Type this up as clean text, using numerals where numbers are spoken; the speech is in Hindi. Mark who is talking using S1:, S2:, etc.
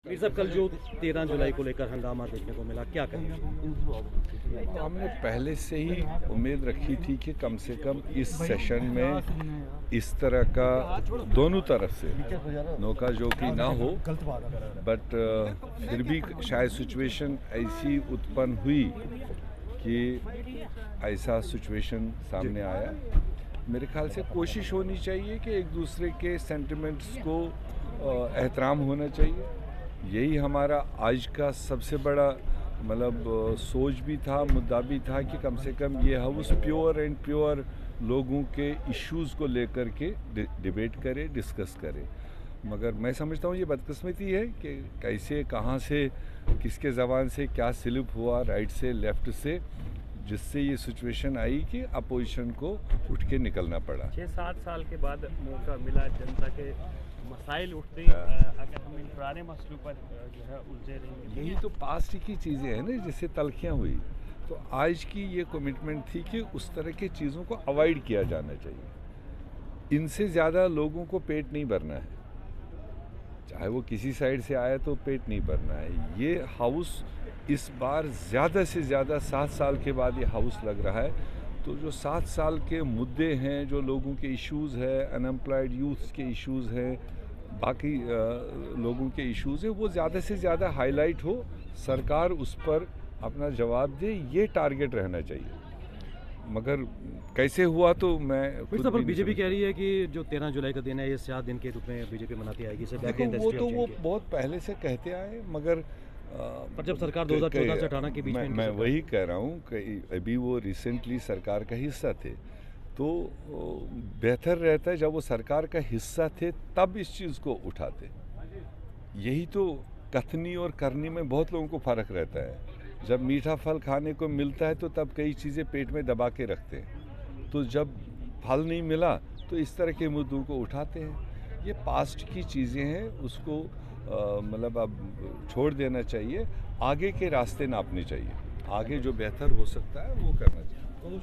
S1: मीर साहब, कल जो 13 जुलाई को लेकर हंगामा देखने को मिला, क्या कहेंगे?
S2: तो हमने पहले से ही उम्मीद रखी थी कि कम से कम इस सेशन में इस तरह का दोनों तरफ से नोका जोकी ना हो, बट फिर भी शायद सिचुएशन ऐसी उत्पन्न हुई कि ऐसा सिचुएशन सामने आया। मेरे ख्याल से कोशिश होनी चाहिए कि एक दूसरे के सेंटिमेंट्स को एहतराम होना चाहिए। यही हमारा आज का सबसे बड़ा सोच भी था, मुद्दा भी था कि कम से कम ये हाउस प्योर एंड प्योर लोगों के इश्यूज़ को लेकर के डिबेट करे, डिस्कस करे। मगर मैं समझता हूँ ये बदकिस्मती है कि कैसे, कहाँ से, किसके ज़बान से क्या स्लिप हुआ, राइट से, लेफ़्ट से, जिससे ये सिचुएशन आई कि अपोजिशन को उठ के निकलना पड़ा।
S3: 6-7 साल के बाद मौका मिला, जनता के मसाइल उठते ही अगर हम इन पुराने मसलों पर जो है उलझे रहेंगे।
S2: यही तो पास्ट की चीज़ें हैं ना, जिससे तलखियाँ हुई। तो आज की ये कमिटमेंट थी कि उस तरह की चीज़ों को अवॉइड किया जाना चाहिए। इनसे ज़्यादा लोगों को पेट नहीं भरना है, चाहे वो किसी साइड से आया तो पेट नहीं भरना है। ये हाउस इस बार ज़्यादा से ज़्यादा 7 साल के बाद ये हाउस लग रहा है। तो जो 7 साल के मुद्दे हैं, जो लोगों के इश्यूज़ हैं, अनएम्प्लॉयड यूथ के इश्यूज़ हैं, बाकी लोगों के इश्यूज़ हैं, वो ज़्यादा से ज़्यादा हाईलाइट हो, सरकार उस पर अपना जवाब दे, ये टारगेट रहना चाहिए। मगर कैसे हुआ तो मैं
S1: बीजेपी कह रही है कि जो 13 जुलाई का दिन है, ये 7 दिन के रूप में बीजेपी मनाती आएगी।
S2: वो तो वो बहुत पहले से कहते आए, मगर
S1: पर जब सरकार 2014 से 18 के बीच में
S2: मैं वही कह रहा हूँ कि अभी वो रिसेंटली सरकार का हिस्सा थे, तो बेहतर रहता है जब वो सरकार का हिस्सा थे तब इस चीज़ को उठाते। यही तो कथनी और करनी में बहुत लोगों को फ़र्क रहता है। जब मीठा फल खाने को मिलता है तो तब कई चीज़ें पेट में दबा के रखते हैं, तो जब फल नहीं मिला तो इस तरह के मुद्दों को उठाते हैं। ये पास्ट की चीज़ें हैं, उसको अब छोड़ देना चाहिए, आगे के रास्ते नापने चाहिए, आगे जो बेहतर हो सकता है वो करना चाहिए।